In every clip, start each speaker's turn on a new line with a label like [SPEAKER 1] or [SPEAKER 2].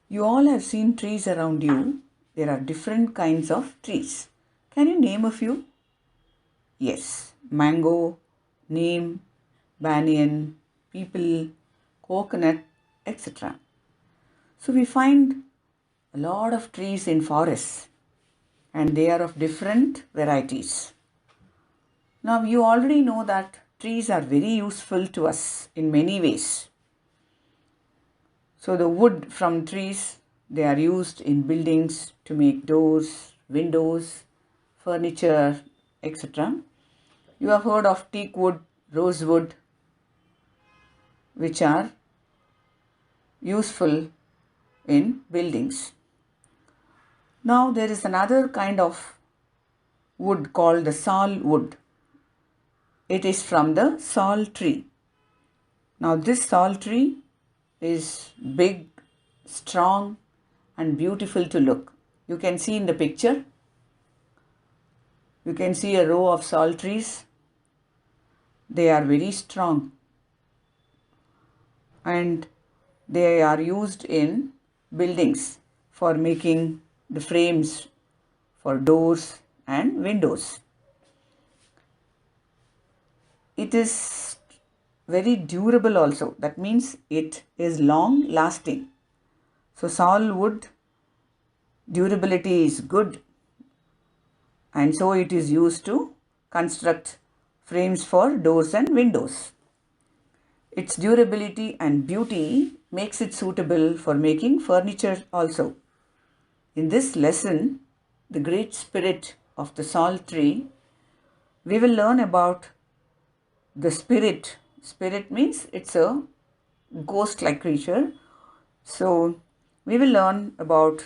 [SPEAKER 1] You all have seen trees around you. There are different kinds of trees. Can you name a few? Yes, mango, neem, banyan, peepal, coconut, etc. So we find a lot of trees in forests and they are of different varieties. Now you already know that trees are very useful to us in many ways. So the wood from trees, they are used in buildings to make doors, windows, furniture, etc. You have heard of teak wood, rosewood, which are useful in buildings. Now there is another kind of wood called the sal wood. It is from the sal tree. Now this sal tree is big, strong and beautiful to look. You can see in the picture, you can see a row of sal trees. They are very strong and they are used in buildings for making the frames for doors and windows. It is very durable also. That means it is long lasting. So sal wood durability is good and so it is used to construct frames for doors and windows. Its durability and beauty makes it suitable for making furniture also. In this lesson, the great spirit of the sal tree, we will learn about the spirit. Spirit means it's a ghost-like creature. So we will learn about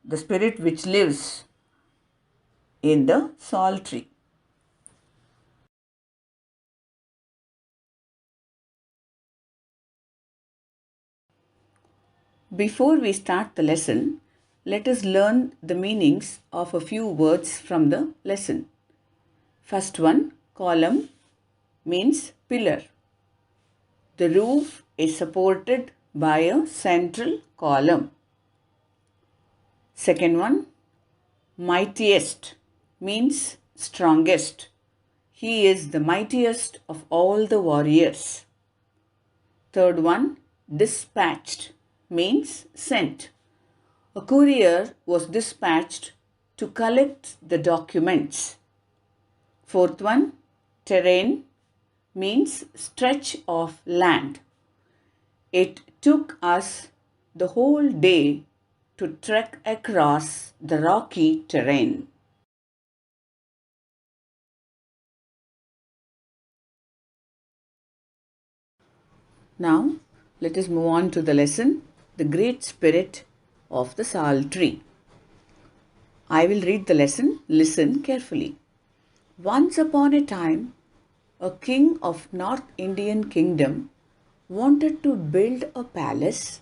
[SPEAKER 1] the spirit which lives in the sal tree. Before we start the lesson, let us learn the meanings of a few words from the lesson. First one, column means pillar. The roof is supported by a central column. Second one, mightiest means strongest. He is the mightiest of all the warriors. Third one, dispatched means sent. A courier was dispatched to collect the documents. Fourth one, terrain means stretch of land. It took us the whole day to trek across the rocky terrain. Now, let us move on to the lesson, the great spirit of the sal tree. I will read the lesson. Listen carefully. Once upon a time, a king of North Indian kingdom wanted to build a palace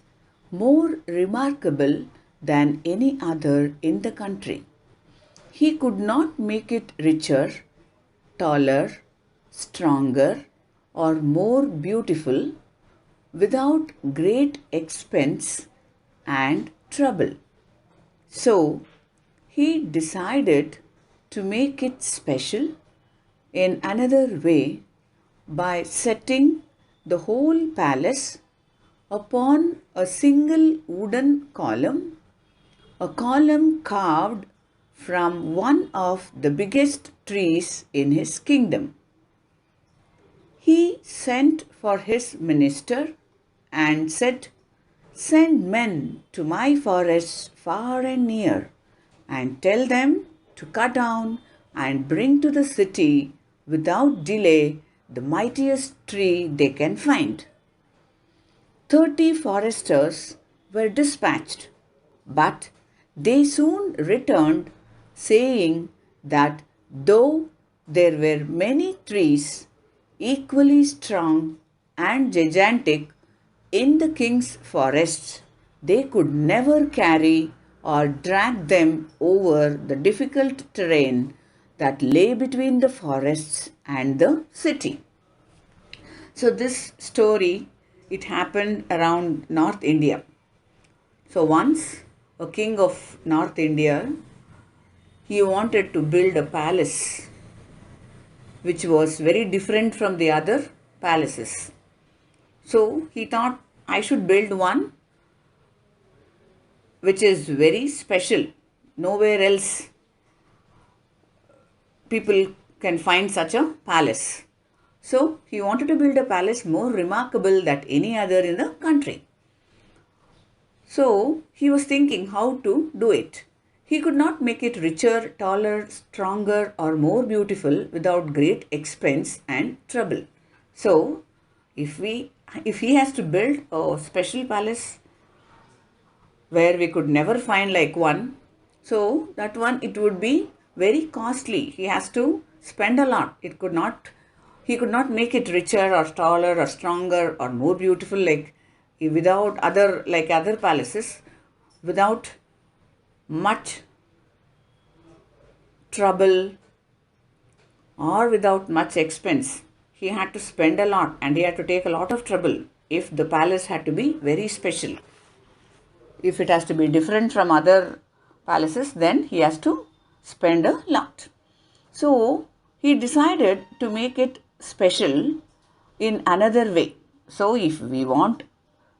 [SPEAKER 1] more remarkable than any other in the country. He could not make it richer, taller, stronger, or more beautiful without great expense and trouble. So, he decided to make it special in another way by setting the whole palace upon a single wooden column, a column carved from one of the biggest trees in his kingdom. He sent for his minister and said, "Send men to my forests far and near and tell them to cut down and bring to the city without delay the mightiest tree they can find." 30 foresters were dispatched, but they soon returned saying that though there were many trees equally strong and gigantic in the king's forests, they could never carry or drag them over the difficult terrain that lay between the forests and the city. So this story, it happened around North India. So once a king of North India, he wanted to build a palace which was very different from the other palaces. So he thought, I should build one which is very special. Nowhere else people can find such a palace. So he wanted to build a palace more remarkable than any other in the country. So he was thinking how to do it. He could not make it richer, taller, stronger, or more beautiful without great expense and trouble. So if he has to build a special palace where we could never find like one, so that one, it would be very costly. He has to spend a lot. He could not make it richer or taller or stronger or more beautiful without other palaces, without much trouble or without much expense. He had to spend a lot and he had to take a lot of trouble if the palace had to be very special. If it has to be different from other palaces, then he has to spend a lot. So he decided to make it special in another way. So if we want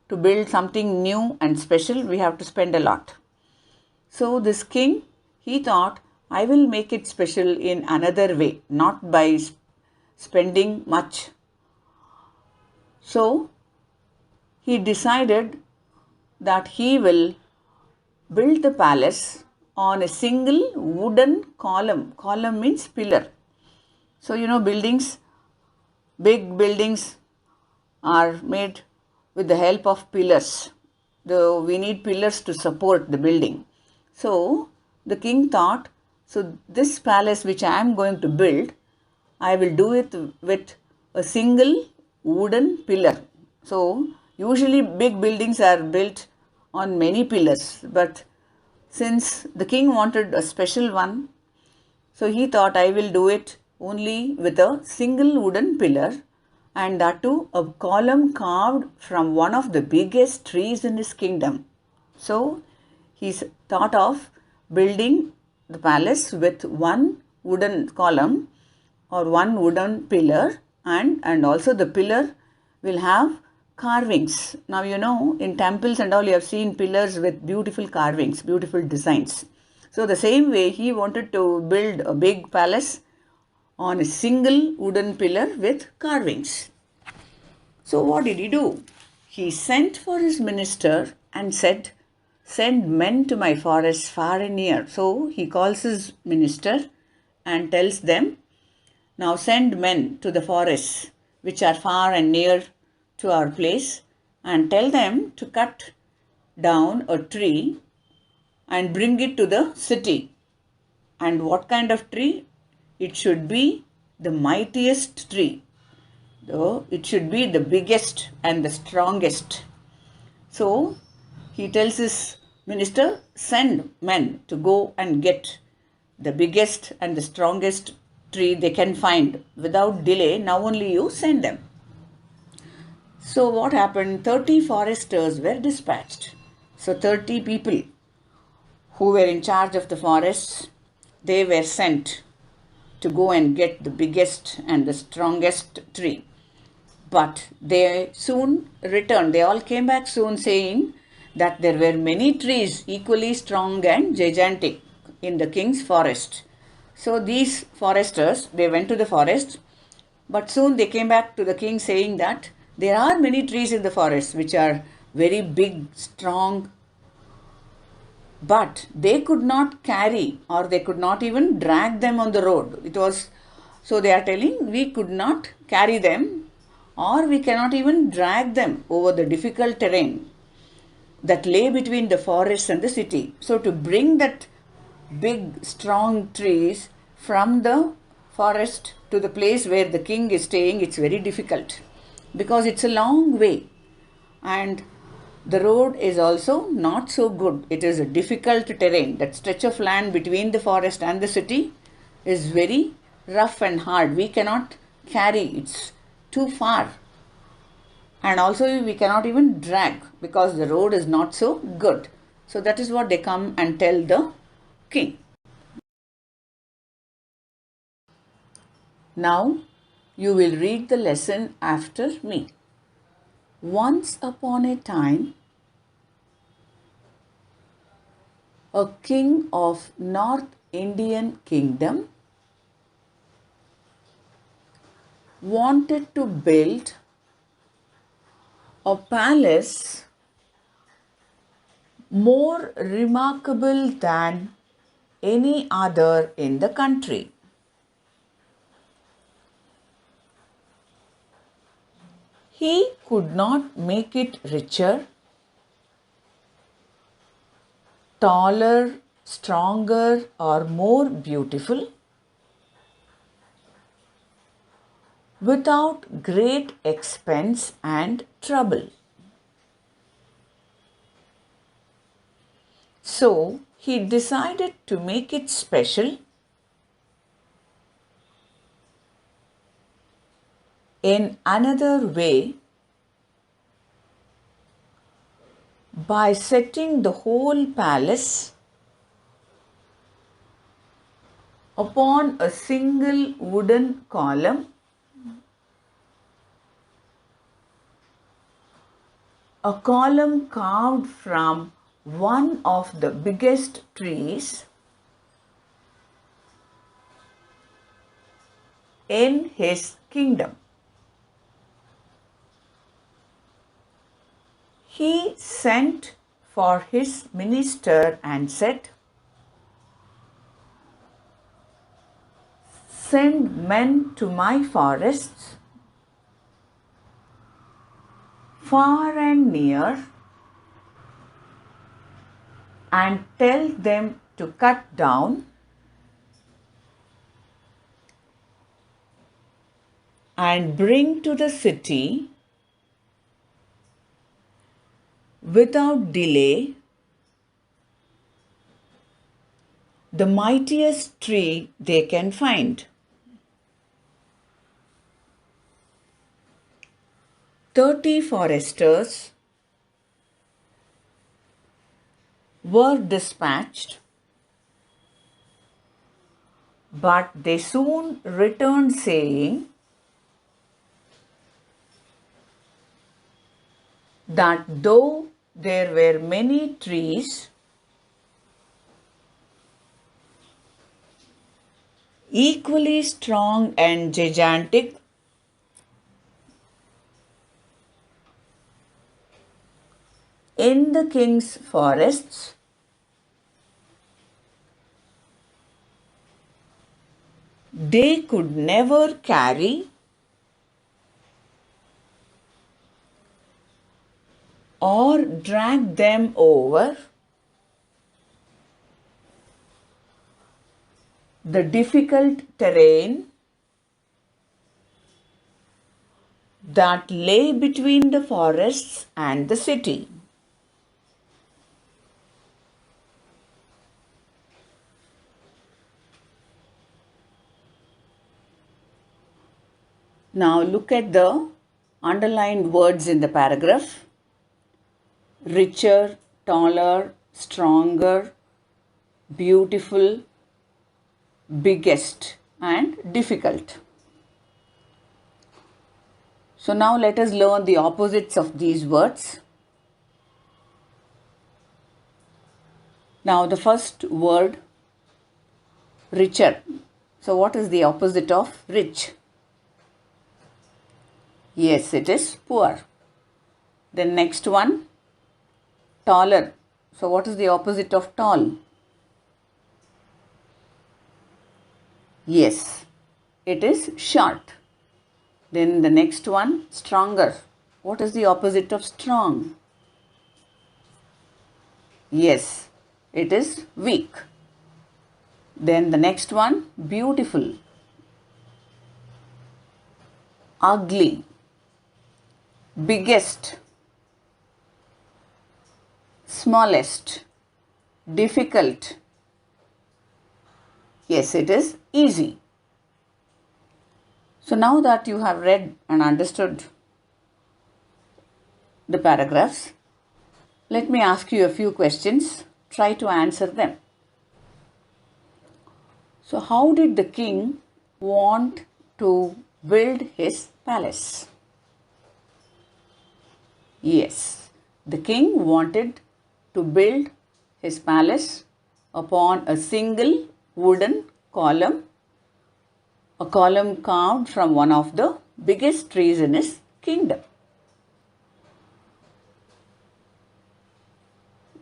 [SPEAKER 1] to build something new and special, we have to spend a lot. So this king, he thought, I will make it special in another way, not by spending much. So he decided that he will build the palace on a single wooden column. Column means pillar. So buildings, big buildings are made with the help of pillars. We need pillars to support the building. So the king thought, so this palace which I am going to build, I will do it with a single wooden pillar. So usually big buildings are built on many pillars, but since the king wanted a special one, so he thought, I will do it only with a single wooden pillar, and that too a column carved from one of the biggest trees in his kingdom. So he thought of building the palace with one wooden column or one wooden pillar, and also the pillar will have carvings. Now in temples and all, you have seen pillars with beautiful carvings, beautiful designs. So the same way he wanted to build a big palace on a single wooden pillar with carvings. So what did he do? He sent for his minister and said, send men to my forest far and near. So he calls his minister and tells them, now send men to the forests which are far and near to our place, and tell them to cut down a tree and bring it to the city. And what kind of tree? It should be the mightiest tree. It should be the biggest and the strongest. So he tells his minister, send men to go and get the biggest and the strongest tree they can find without delay. Now only you send them. So what happened? 30 foresters were dispatched. So 30 people who were in charge of the forests, they were sent to go and get the biggest and the strongest tree. But they soon returned. They all came back soon saying that there were many trees equally strong and gigantic in the king's forest. So these foresters, they went to the forest, but soon they came back to the king saying that there are many trees in the forest which are very big, strong, but they could not carry or they could not even drag them on the road. So they are telling, we could not carry them or we cannot even drag them over the difficult terrain that lay between the forest and the city. So to bring that big, strong trees from the forest to the place where the king is staying, it's very difficult because it's a long way and the road is also not so good. It is a difficult terrain. That stretch of land between the forest and the city is very rough and hard. We cannot carry, it's too far. And also we cannot even drag because the road is not so good. So that is what they come and tell the king. Now you will read the lesson after me. Once upon a time, a king of North Indian kingdom wanted to build a palace more remarkable than any other in the country. He could not make it richer, taller, stronger, or more beautiful without great expense and trouble. So he decided to make it special in another way by setting the whole palace upon a single wooden column, a column carved from one of the biggest trees in his kingdom. He sent for his minister and said, "Send men to my forests, far and near, and tell them to cut down and bring to the city without delay the mightiest tree they can find." 30 foresters were dispatched, but they soon returned saying that though there were many trees equally strong and gigantic, in the king's forests, they could never carry or drag them over the difficult terrain that lay between the forests and the city. Now look at the underlined words in the paragraph. Richer, taller, stronger, beautiful, biggest, and difficult. So now let us learn the opposites of these words. Now the first word, richer. So what is the opposite of rich? Yes, it is poor. Then next one, taller. So what is the opposite of tall? Yes, it is short. Then the next one, stronger. What is the opposite of strong? Yes, it is weak. Then the next one, beautiful. Ugly. Biggest. Smallest. Difficult. Yes, it is easy. So now that you have read and understood the paragraphs. Let me ask you a few questions. Try to answer them. So, how did the king want to build his palace? Yes, the king wanted to build his palace upon a single wooden column, a column carved from one of the biggest trees in his kingdom.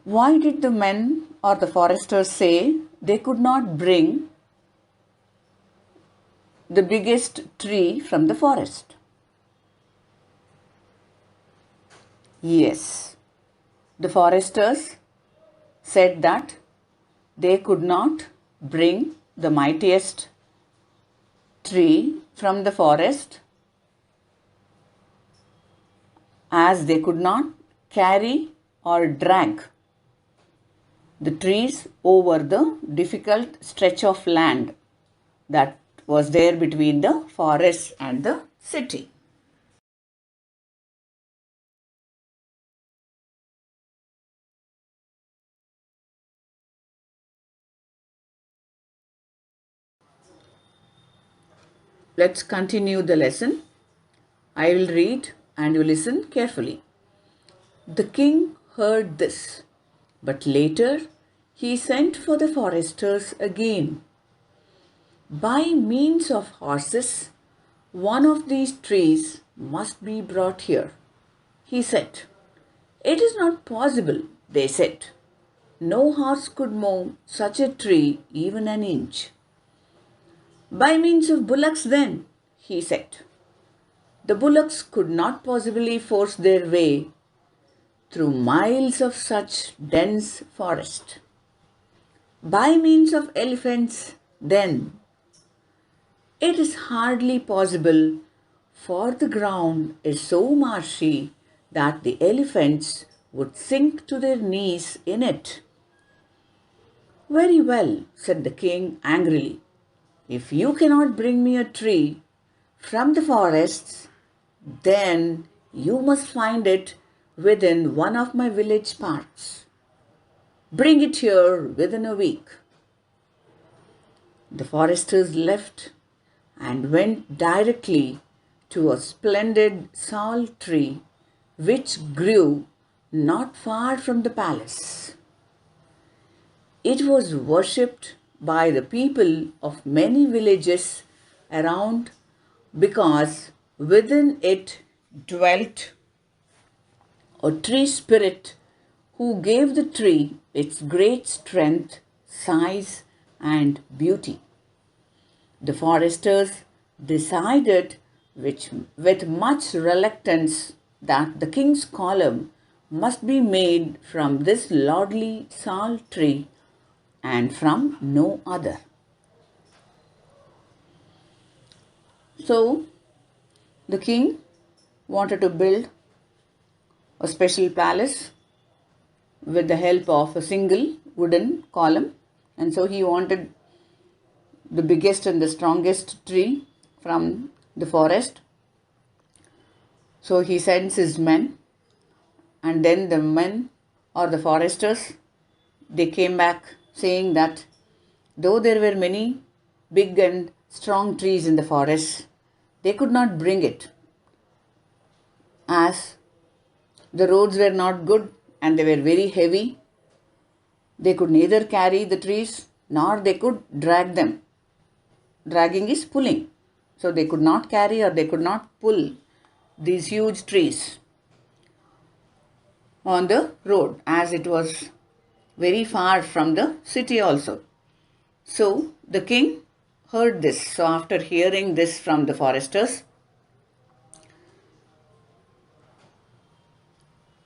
[SPEAKER 1] Why did the men or the foresters say they could not bring the biggest tree from the forest? Yes, the foresters said that they could not bring the mightiest tree from the forest as they could not carry or drag the trees over the difficult stretch of land that was there between the forest and the city. Let's continue the lesson. I will read and you listen carefully. The king heard this, but later he sent for the foresters again. By means of horses, one of these trees must be brought here, he said. It is not possible, they said. No horse could move such a tree even an inch. By means of bullocks, then, he said. The bullocks could not possibly force their way through miles of such dense forest. By means of elephants, then, it is hardly possible, for the ground is so marshy that the elephants would sink to their knees in it. Very well, said the king angrily. If you cannot bring me a tree from the forests, then you must find it within one of my village parks. Bring it here within a week. The foresters left and went directly to a splendid sal tree which grew not far from the palace. It was worshipped by the people of many villages around because within it dwelt a tree spirit who gave the tree its great strength, size, and beauty. The foresters decided with much reluctance that the king's column must be made from this lordly sal tree and from no other. So, the king wanted to build a special palace with the help of a single wooden column, and so he wanted the biggest and the strongest tree from the forest. So he sends his men, and then the men or the foresters, they came back saying that though there were many big and strong trees in the forest, they could not bring it as the roads were not good and they were very heavy. They could neither carry the trees nor they could drag them. Dragging is pulling. So they could not carry or they could not pull these huge trees on the road as it was very far from the city also. So the king heard this. So after hearing this from the foresters,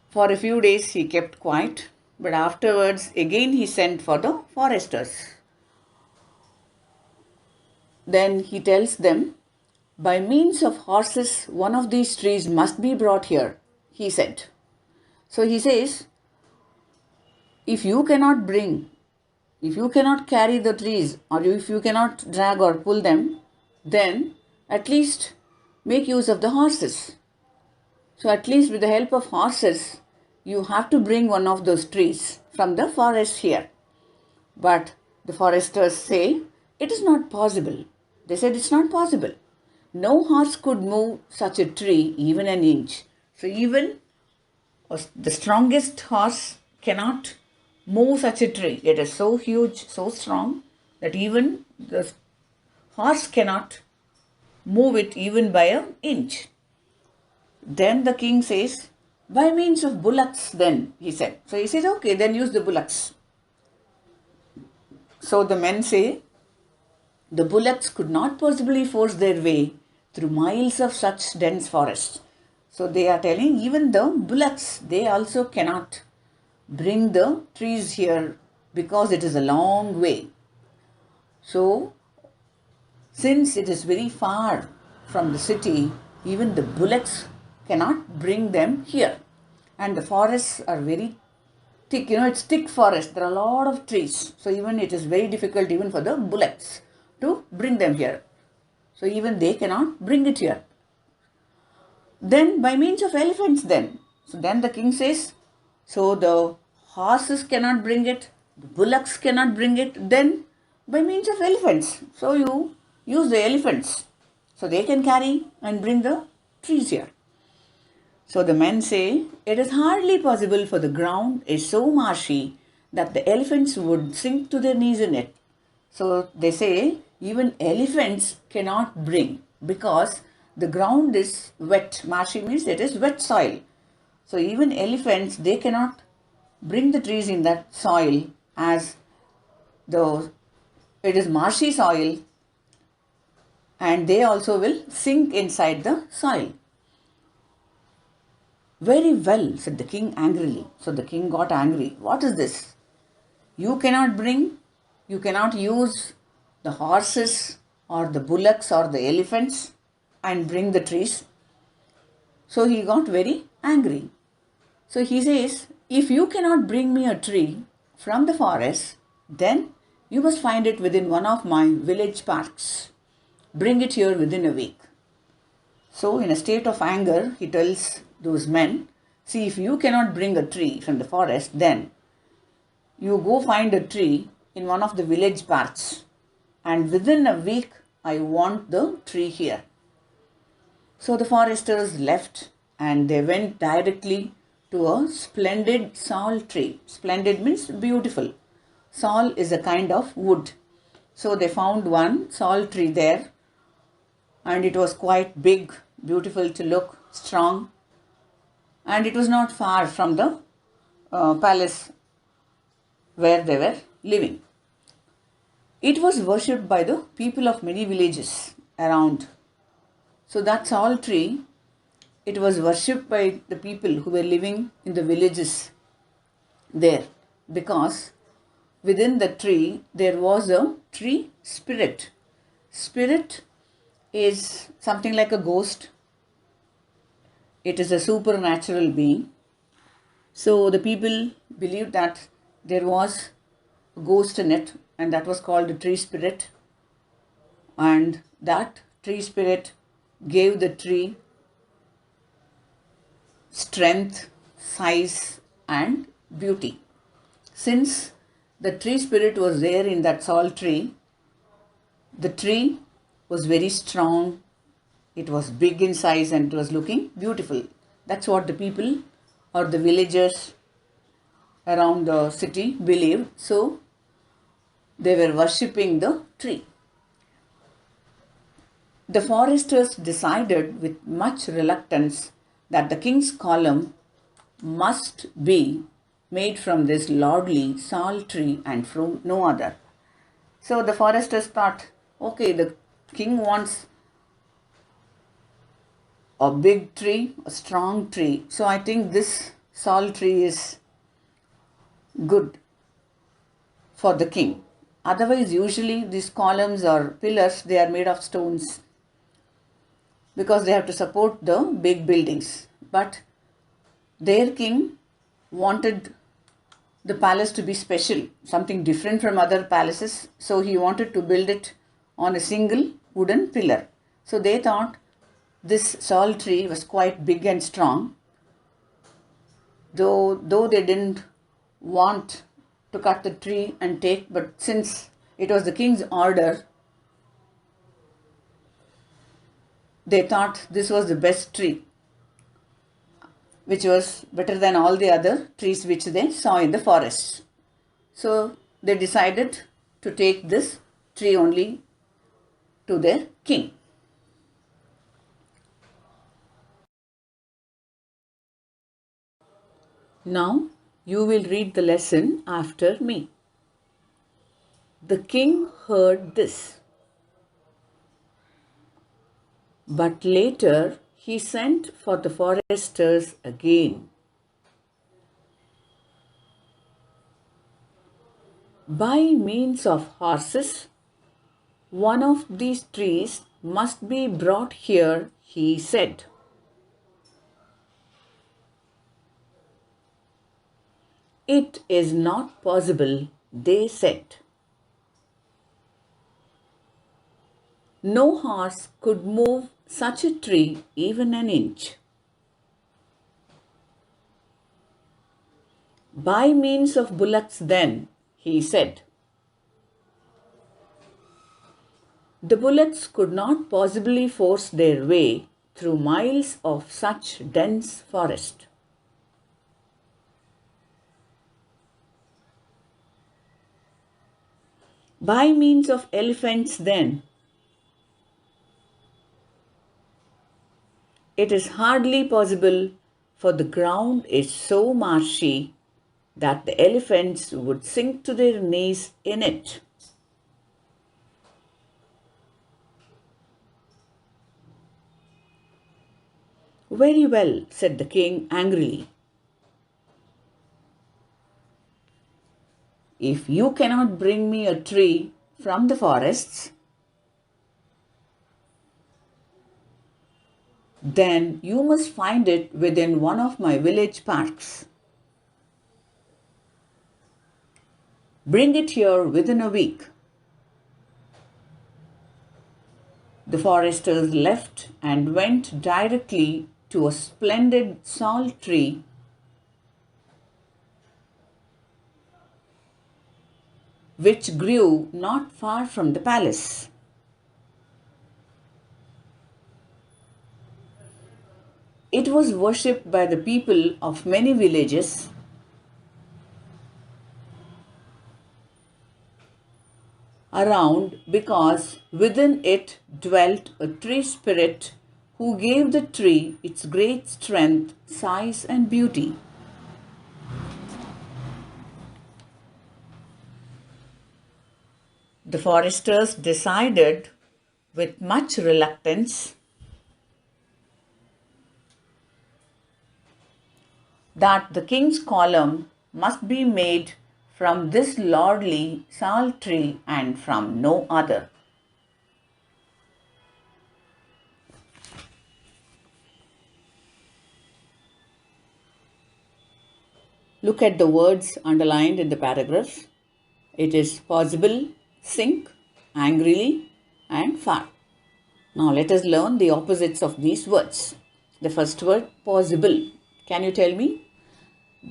[SPEAKER 1] for a few days he kept quiet, but afterwards again he sent for the foresters. Then he tells them, by means of horses, one of these trees must be brought here, he said. So he says, if you cannot carry the trees, or if you cannot drag or pull them, then at least make use of the horses. So at least with the help of horses, you have to bring one of those trees from the forest here. But the foresters say it is not possible. They said it's not possible. No horse could move such a tree even an inch. So even the strongest horse cannot move such a tree. It is so huge, so strong that even the horse cannot move it even by an inch. Then the king says, by means of bullocks then, he said. So he says, okay, then use the bullocks. So the men say, the bullocks could not possibly force their way through miles of such dense forest. So they are telling even the bullocks, they also cannot bring the trees here because it is a long way. So since it is very far from the city, even the bullocks cannot bring them here. And the forests are very thick, it's thick forest. There are a lot of trees. So even it is very difficult even for the bullocks to bring them here. So even they cannot bring it here. Then by means of elephants then. So then the king says, so the horses cannot bring it, the bullocks cannot bring it, then by means of elephants. So you use the elephants. So they can carry and bring the trees here. So the men say, it is hardly possible, for the ground is so marshy that the elephants would sink to their knees in it. So they say even elephants cannot bring because the ground is wet. Marshy means it is wet soil. So even elephants, they cannot bring the trees in that soil, as though it is marshy soil, and they also will sink inside the soil. Very well, said the king angrily. So the king got angry. What is this? You cannot use the horses or the bullocks or the elephants and bring the trees. So he got very angry. So he says, if you cannot bring me a tree from the forest, then you must find it within one of my village parks. Bring it here within a week. So in a state of anger, he tells those men, see, if you cannot bring a tree from the forest, then you go find a tree in one of the village parks, and within a week I want the tree here. So the foresters left and they went directly to a splendid sal tree. Splendid means beautiful. Sal is a kind of wood. So they found one sal tree there, and it was quite big, beautiful to look, strong, and it was not far from the palace where they were living. It was worshipped by the people of many villages around. So that sal tree, it was worshipped by the people who were living in the villages there, because within the tree there was a tree spirit. Spirit is something like a ghost. It is a supernatural being. So the people believed that there was a ghost in it, and that was called the tree spirit. And that tree spirit gave the tree strength, size, and beauty. Since the tree spirit was there in that sal tree, the tree was very strong, it was big in size, and it was looking beautiful. That's what the people or the villagers around the city believed. So they were worshipping the tree. The foresters decided with much reluctance that the king's column must be made from this lordly sal tree and from no other. So the foresters thought, okay, the king wants a big tree, a strong tree. So I think this sal tree is good for the king. Otherwise, usually these columns or pillars, they are made of stones because they have to support the big buildings. But their king wanted the palace to be special, something different from other palaces. So he wanted to build it on a single wooden pillar. So they thought This sal tree was quite big and strong. Though they didn't want to cut the tree and take, but since it was the king's order, they thought this was the best tree, which was better than all the other trees which they saw in the forest. So they decided to take this tree only to their king. Now you will read the lesson after me. The king heard this, but later he sent for the foresters again. By means of horses, one of these trees must be brought here, he said. It is not possible, they said. No horse could move such a tree even an inch. By means of bullocks then, he said. The bullocks could not possibly force their way through miles of such dense forest. By means of elephants then, it is hardly possible, for the ground is so marshy that the elephants would sink to their knees in it. Very well, said the king angrily. If you cannot bring me a tree from the forests, then you must find it within one of my village parks. Bring it here within a week. The foresters left and went directly to a splendid sal tree which grew not far from the palace. It was worshipped by the people of many villages around because within it dwelt a tree spirit who gave the tree its great strength, size, and beauty. The foresters decided with much reluctance that the king's column must be made from this lordly sal tree and from no other. Look at the words underlined in the paragraph. It is possible, sink, angrily, and far. Now let us learn the opposites of these words. The first word, possible. Can you tell me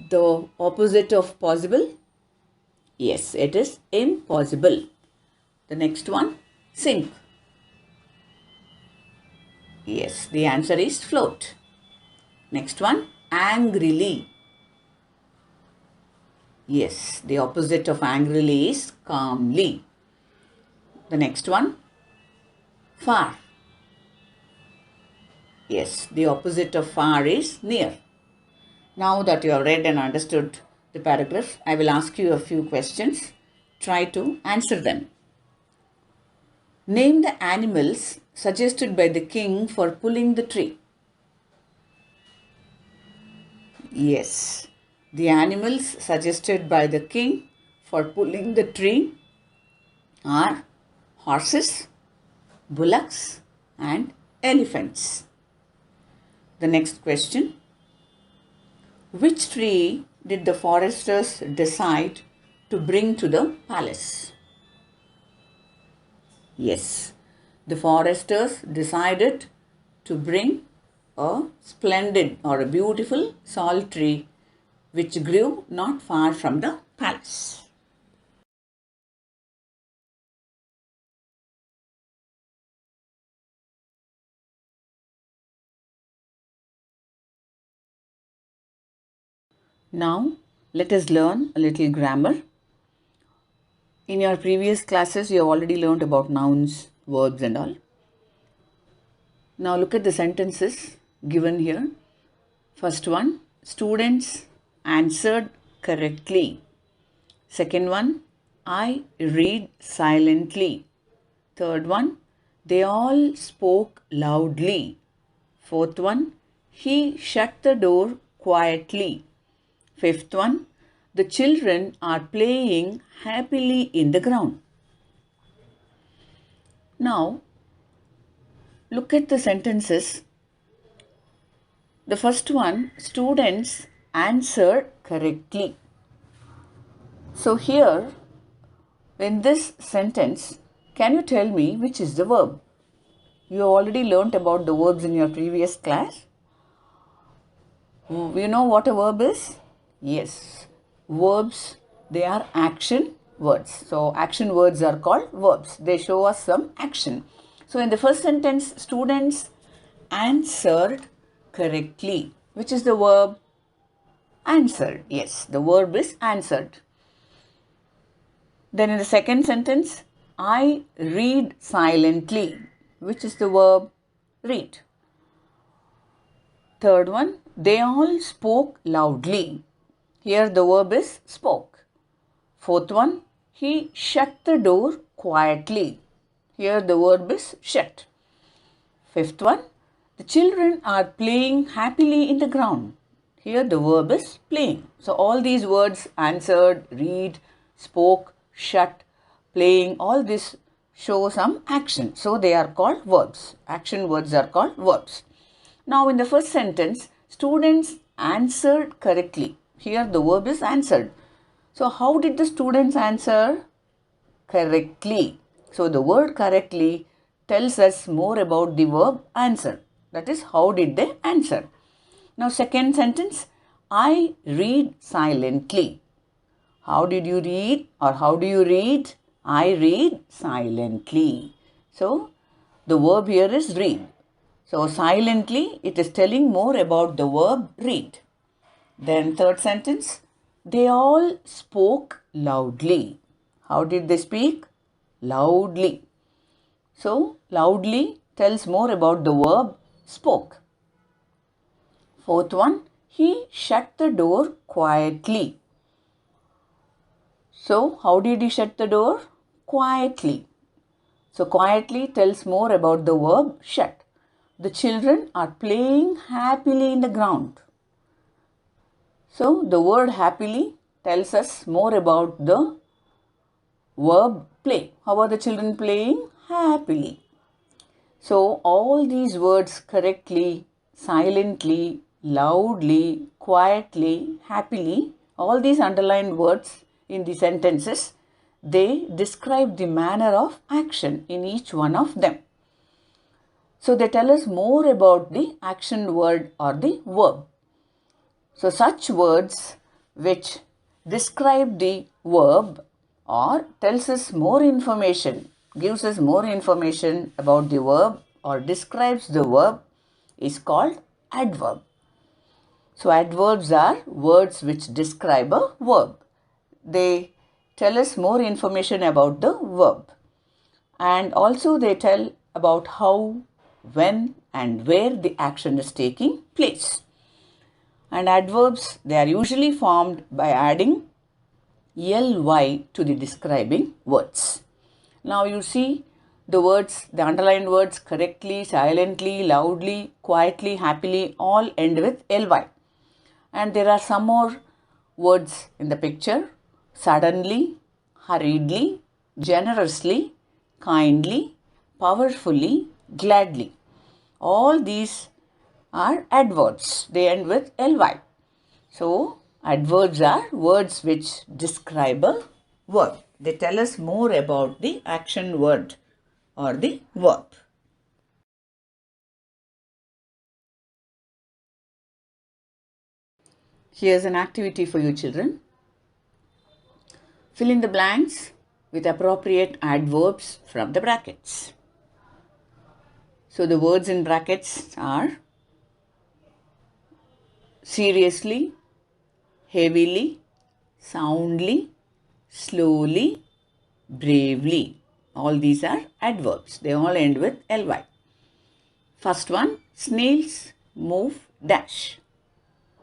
[SPEAKER 1] the opposite of possible? Yes, it is impossible. The next one, sink. Yes, the answer is float. Next one, angrily. Yes, the opposite of angrily is calmly. The next one, far. Yes, the opposite of far is near. Now that you have read and understood the paragraph, I will ask you a few questions. Try to answer them. Name the animals suggested by the king for pulling the tree. Yes, the animals suggested by the king for pulling the tree are horses, bullocks, and elephants. The next question. Which tree did the foresters decide to bring to the palace? Yes, the foresters decided to bring a splendid or a beautiful sal tree which grew not far from the palace. Now, let us learn a little grammar. In your previous classes, you have already learned about nouns, verbs and all. Now look at the sentences given here. First one, students answered correctly. Second one, I read silently. Third one, they all spoke loudly. Fourth one, he shut the door quietly. Fifth one, the children are playing happily in the ground. Now, look at the sentences. The first one, students answered correctly. So here, in this sentence, can you tell me which is the verb? You have already learnt about the verbs in your previous class. You know what a verb is? Yes. Verbs, they are action words. So action words are called verbs. They show us some action. So in the first sentence, students answered correctly. Which is the verb? Answered. Yes, the verb is answered. Then in the second sentence, I read silently. Which is the verb? Read. Third one, they all spoke loudly. Here the verb is spoke. Fourth one, he shut the door quietly. Here the verb is shut. Fifth one, the children are playing happily in the ground. Here the verb is playing. So all these words, answered, read, spoke, shut, playing, all this show some action. So they are called verbs. Action words are called verbs. Now in the first sentence, students answered correctly. Here the verb is answered. So how did the students answer? Correctly. So the word correctly tells us more about the verb answer. That is, how did they answer? Now second sentence, I read silently. How did you read or how do you read? I read silently. So the verb here is read. So silently, it is telling more about the verb read. Then third sentence, they all spoke loudly. How did they speak? Loudly. So loudly tells more about the verb spoke. Fourth one, he shut the door quietly. So how did he shut the door? Quietly. So quietly tells more about the verb shut. The children are playing happily in the ground. So the word happily tells us more about the verb play. How are the children playing? Happily. So all these words correctly, silently, loudly, quietly, happily, all these underlined words in the sentences, they describe the manner of action in each one of them. So they tell us more about the action word or the verb. So such words which describe the verb or tells us more information, gives us more information about the verb or describes the verb is called adverb. So adverbs are words which describe a verb. They tell us more information about the verb. And also they tell about how, when and where the action is taking place. And adverbs, they are usually formed by adding ly to the describing words. Now you see the words, the underlined words correctly, silently, loudly, quietly, happily all end with ly. And there are some more words in the picture: suddenly, hurriedly, generously, kindly, powerfully, gladly. All these are adverbs. They end with ly. So, adverbs are words which describe a verb. They tell us more about the action word or the verb. Here's an activity for you children. Fill in the blanks with appropriate adverbs from the brackets. So the words in brackets are seriously, heavily, soundly, slowly, bravely. All these are adverbs. They all end with ly. First one, snails move dash.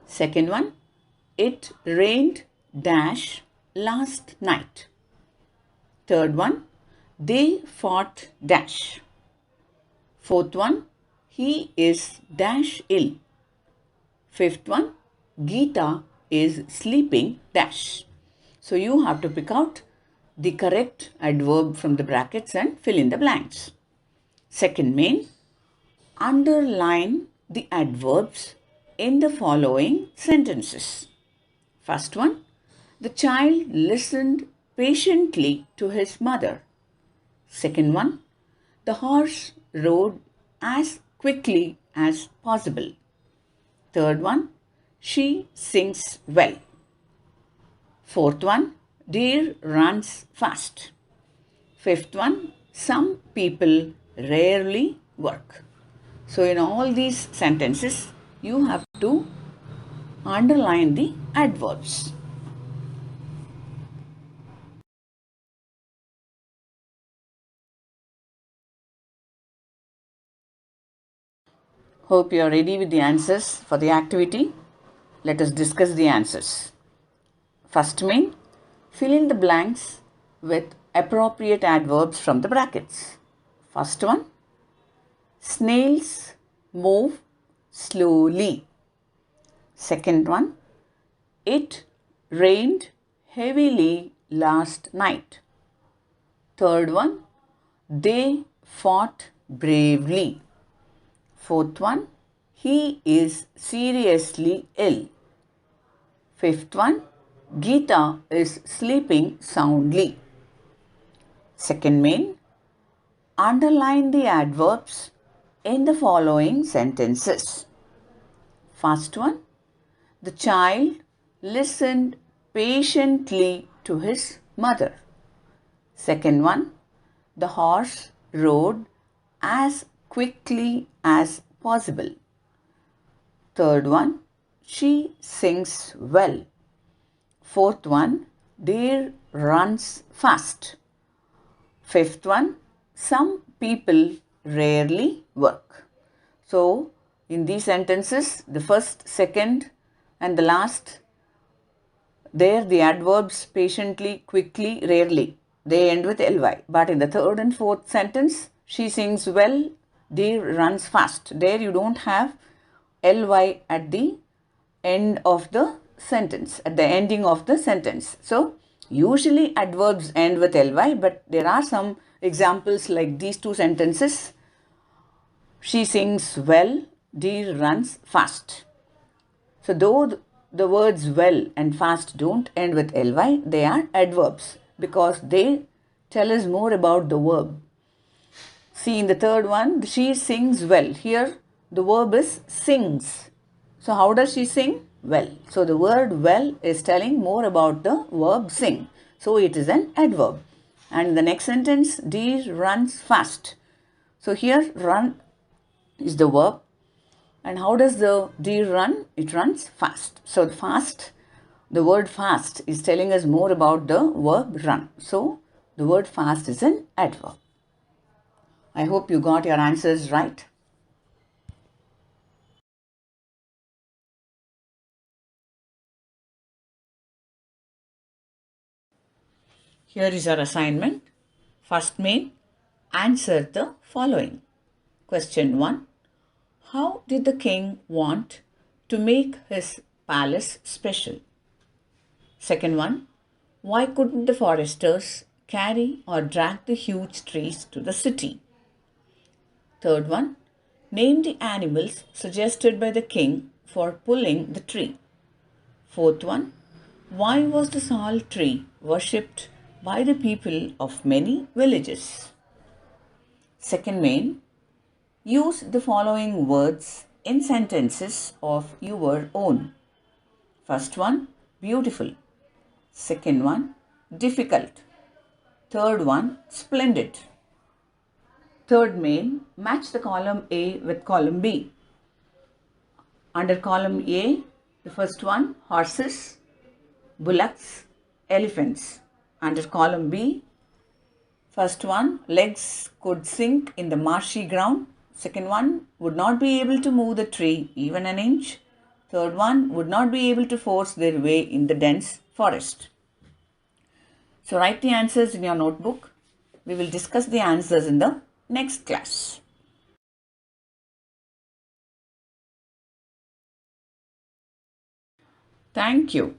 [SPEAKER 1] Second one, it rained dash last night. Third one, they fought dash. Fourth one, he is dash ill. Fifth one, Geeta is sleeping dash. So you have to pick out the correct adverb from the brackets and fill in the blanks. Second main, underline the adverbs in the following sentences. First one, the child listened patiently to his mother. Second one, the horse rode as quickly as possible. Third one, she sings well. Fourth one, deer runs fast. Fifth one, some people rarely work. So in all these sentences, you have to underline the adverbs. Hope you are ready with the answers for the activity. Let us discuss the answers. First main, fill in the blanks with appropriate adverbs from the brackets. First one, snails move slowly. Second one, it rained heavily last night. Third one, they fought bravely. Fourth one, he is seriously ill. Fifth one, Geeta is sleeping soundly. Second main, underline the adverbs in the following sentences. First one, the child listened patiently to his mother. Second one, the horse rode as quickly as possible. Third one, she sings well. Fourth one, deer runs fast. Fifth one, some people rarely work. So, in these sentences, the first, second, and the last, there the adverbs patiently, quickly, rarely, they end with ly. But in the third and fourth sentence, she sings well, deer runs fast. There you don't have ly at the end of the sentence, at the ending of the sentence. So, usually adverbs end with ly, but there are some examples like these two sentences. She sings well, deer runs fast. So, though the words well and fast don't end with ly, they are adverbs because they tell us more about the verb. See, in the third one, she sings well. Here, the verb is sings. So, how does she sing? Well. So, the word well is telling more about the verb sing. So, it is an adverb. And in the next sentence, deer runs fast. So, here run is the verb. And how does the deer run? It runs fast. So, the word fast is telling us more about the verb run. So, the word fast is an adverb. I hope you got your answers right. Here is our assignment. First main, answer the following. Question 1. How did the king want to make his palace special? Second one, why couldn't the foresters carry or drag the huge trees to the city? Third one, name the animals suggested by the king for pulling the tree. Fourth one, why was the sal tree worshipped by the people of many villages? Second main, use the following words in sentences of your own. First one, beautiful. Second one, difficult. Third one, splendid. Third main, match the column A with column B. Under column A, the first one, horses, bullocks, elephants. Under column B, first one, legs could sink in the marshy ground. Second one, would not be able to move the tree even an inch. Third one, would not be able to force their way in the dense forest. So write the answers in your notebook. We will discuss the answers in the next class. Thank you.